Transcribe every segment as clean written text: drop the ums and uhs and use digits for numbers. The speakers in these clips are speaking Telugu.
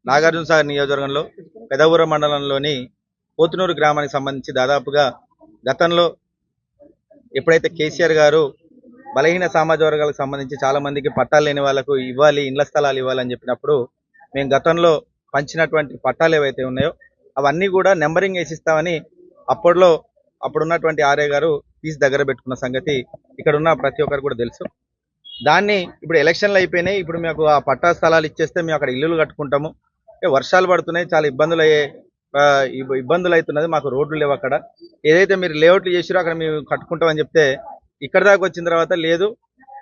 నాగార్జునసాగర్ నియోజకవర్గంలో పెదవూర మండలంలోని పోతునూరు గ్రామానికి సంబంధించి దాదాపుగా గతంలో ఎప్పుడైతే కేసీఆర్ గారు బలహీన సామాజిక వర్గాలకు సంబంధించి చాలా మందికి పట్టాలు లేని వాళ్ళకు ఇవ్వాలి, ఇండ్ల స్థలాలు ఇవ్వాలని చెప్పినప్పుడు మేము గతంలో పంచినటువంటి పట్టాలు ఏవైతే ఉన్నాయో అవన్నీ కూడా నెంబరింగ్ వేసిస్తామని అప్పుడున్నటువంటి ఆర్ఏ గారు తీసి దగ్గర పెట్టుకున్న సంగతి ఇక్కడ ఉన్న ప్రతి ఒక్కరు కూడా తెలుసు. దాన్ని ఇప్పుడు ఎలక్షన్లు అయిపోయినాయి. ఇప్పుడు మాకు ఆ పట్టా స్థలాలు ఇచ్చేస్తే మేము అక్కడ ఇల్లులు కట్టుకుంటాము. వర్షాలు పడుతున్నాయి, చాలా ఇబ్బందులు అవుతున్నది, మాకు రోడ్లు లేవు. అక్కడ ఏదైతే మీరు లేఅవుట్లు చేసిరో అక్కడ మేము కట్టుకుంటామని చెప్తే ఇక్కడ దాకా వచ్చిన తర్వాత లేదు,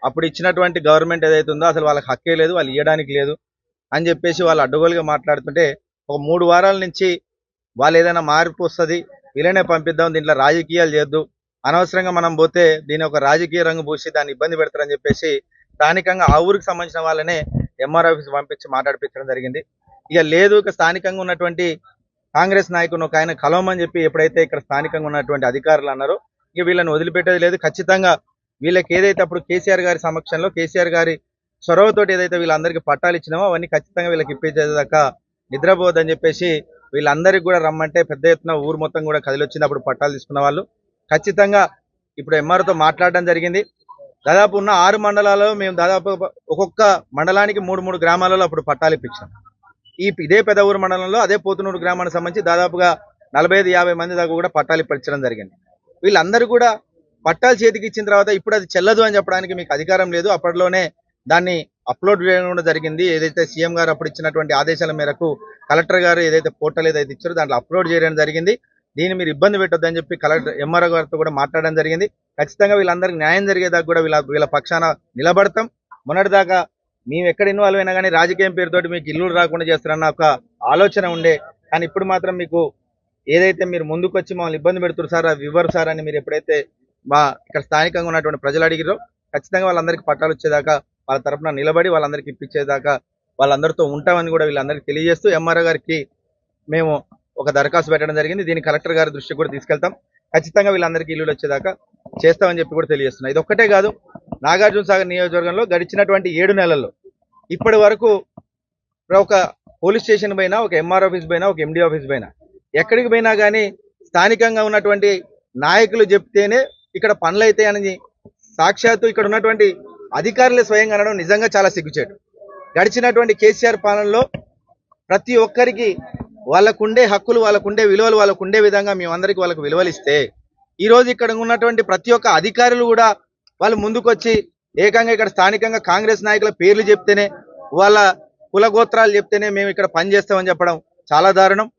అప్పుడు ఇచ్చినటువంటి గవర్నమెంట్ ఏదైతే ఉందో అసలు వాళ్ళకి హక్కే లేదు, వాళ్ళు ఇవ్వడానికి లేదు అని చెప్పేసి వాళ్ళు అడ్డగోలుగా మాట్లాడుతుంటే ఒక 3 వారాల నుంచి వాళ్ళు ఏదైనా మార్పు వస్తుంది, వీళ్ళనే పంపిద్దాం, దీంట్లో రాజకీయాలు చేయొద్దు, అనవసరంగా మనం పోతే దీని ఒక రాజకీయ రంగు పూసి దాన్ని ఇబ్బంది పెడతారని చెప్పేసి స్థానికంగా ఆ ఊరికి సంబంధించిన వాళ్ళనే ఎంఆర్ ఆఫీస్ పంపించి మాట్లాడిపించడం జరిగింది. ఇక లేదు, ఇక స్థానికంగా ఉన్నటువంటి కాంగ్రెస్ నాయకుని ఒక ఆయన కలవమని చెప్పి ఎప్పుడైతే ఇక్కడ స్థానికంగా ఉన్నటువంటి అధికారులు అన్నారో ఇక వీళ్ళని వదిలిపెట్టేది లేదు. ఖచ్చితంగా వీళ్ళకి ఏదైతే అప్పుడు కేసీఆర్ గారి సమక్షంలో కేసీఆర్ గారి చొరవతోటి ఏదైతే వీళ్ళందరికీ పట్టాలు ఇచ్చినామో అవన్నీ ఖచ్చితంగా వీళ్ళకి ఇప్పించేదాకా నిద్రపోవద్దని చెప్పేసి వీళ్ళందరికీ కూడా రమ్మంటే పెద్ద ఎత్తున ఊరు మొత్తం కూడా కదిలొచ్చింది. అప్పుడు పట్టాలు తీసుకున్న వాళ్ళు ఖచ్చితంగా ఇప్పుడు ఎంఆర్తో మాట్లాడడం జరిగింది. దాదాపు ఉన్న 6 మండలాల్లో మేము దాదాపు ఒక్కొక్క మండలానికి 3 గ్రామాలలో అప్పుడు పట్టాలు ఇప్పించాం. ఇదే పెదవూరు మండలంలో అదే పోతునూరు గ్రామానికి సంబంధించి దాదాపుగా 45-50 మంది దాకా కూడా పట్టాలు ఇప్పించడం జరిగింది. వీళ్ళందరూ కూడా పట్టాలు చేతికి ఇచ్చిన తర్వాత ఇప్పుడు అది చెల్లదు అని చెప్పడానికి మీకు అధికారం లేదు. అప్పట్లోనే దాన్ని అప్లోడ్ చేయడం కూడా జరిగింది. ఏదైతే సీఎం గారు అప్పుడు ఇచ్చినటువంటి ఆదేశాల మేరకు కలెక్టర్ గారు ఏదైతే పోర్టల్ ఏదైతే ఇచ్చారో దాంట్లో అప్లోడ్ చేయడం జరిగింది. దీన్ని మీరు ఇబ్బంది పెట్టొద్దని చెప్పి కలెక్టర్ ఎంఆర్ఓ గారితో కూడా మాట్లాడడం జరిగింది. ఖచ్చితంగా వీళ్ళందరికీ న్యాయం జరిగేదాకా కూడా వీళ్ళ పక్షాన నిలబడతాం. మొన్నటిదాకా మేము ఎక్కడ ఇన్వాల్వ్ అయినా కానీ రాజకీయం పేరుతోటి మీకు ఇల్లు రాకుండా చేస్తారన్న ఒక ఆలోచన ఉండే, కానీ ఇప్పుడు మాత్రం మీకు ఏదైతే మీరు ముందుకు వచ్చి మమ్మల్ని ఇబ్బంది పెడుతున్నారు సార్, అవి ఇవ్వరు సార్ అని మీరు ఎప్పుడైతే ఇక్కడ స్థానికంగా ఉన్నటువంటి ప్రజలు అడిగిరో ఖచ్చితంగా వాళ్ళందరికీ పట్టాలు వచ్చేదాకా వాళ్ళ తరఫున నిలబడి వాళ్ళందరికీ ఇప్పించేదాకా వాళ్ళందరితో ఉంటామని కూడా వీళ్ళందరికీ తెలియజేస్తూ ఎంఆర్ఓ గారికి మేము ఒక దరఖాస్తు పెట్టడం జరిగింది. దీన్ని కలెక్టర్ గారి దృష్టికి కూడా తీసుకెళ్తాం. ఖచ్చితంగా వీళ్ళందరికీ ఇల్లులు వచ్చేదాకా చేస్తామని చెప్పి కూడా తెలియజేస్తున్నాం. ఇది ఒక్కటే కాదు, నాగార్జునసాగర్ నియోజకవర్గంలో గడిచినటువంటి 7 నెలల్లో ఇప్పటి వరకు ఒక పోలీస్ స్టేషన్ పైన, ఒక ఎంఆర్ ఆఫీస్ పైన, ఒక ఎండి ఆఫీస్ పైన ఎక్కడికి పోయినా కానీ స్థానికంగా ఉన్నటువంటి నాయకులు చెప్తేనే ఇక్కడ పనులు అవుతాయని సాక్షాత్తు ఇక్కడ ఉన్నటువంటి అధికారులే స్వయంగా అనడం నిజంగా చాలా సిగ్గుచేటు. గడిచినటువంటి కేసీఆర్ పాలనలో ప్రతి ఒక్కరికి వాళ్ళకుండే హక్కులు, వాళ్ళకుండే విలువలు, వాళ్ళకుండే విధంగా మేమందరికీ వాళ్ళకు విలువలు ఇస్తే ఈరోజు ఇక్కడ ఉన్నటువంటి ప్రతి ఒక్క అధికారులు కూడా వాళ్ళు ముందుకొచ్చి ఏకంగా ఇక్కడ స్థానికంగా కాంగ్రెస్ నాయకుల పేర్లు చెప్తేనే, వాళ్ళ కులగోత్రాలు చెప్తేనే మేము ఇక్కడ పని చేస్తామని చెప్పడం చాలా దారుణం.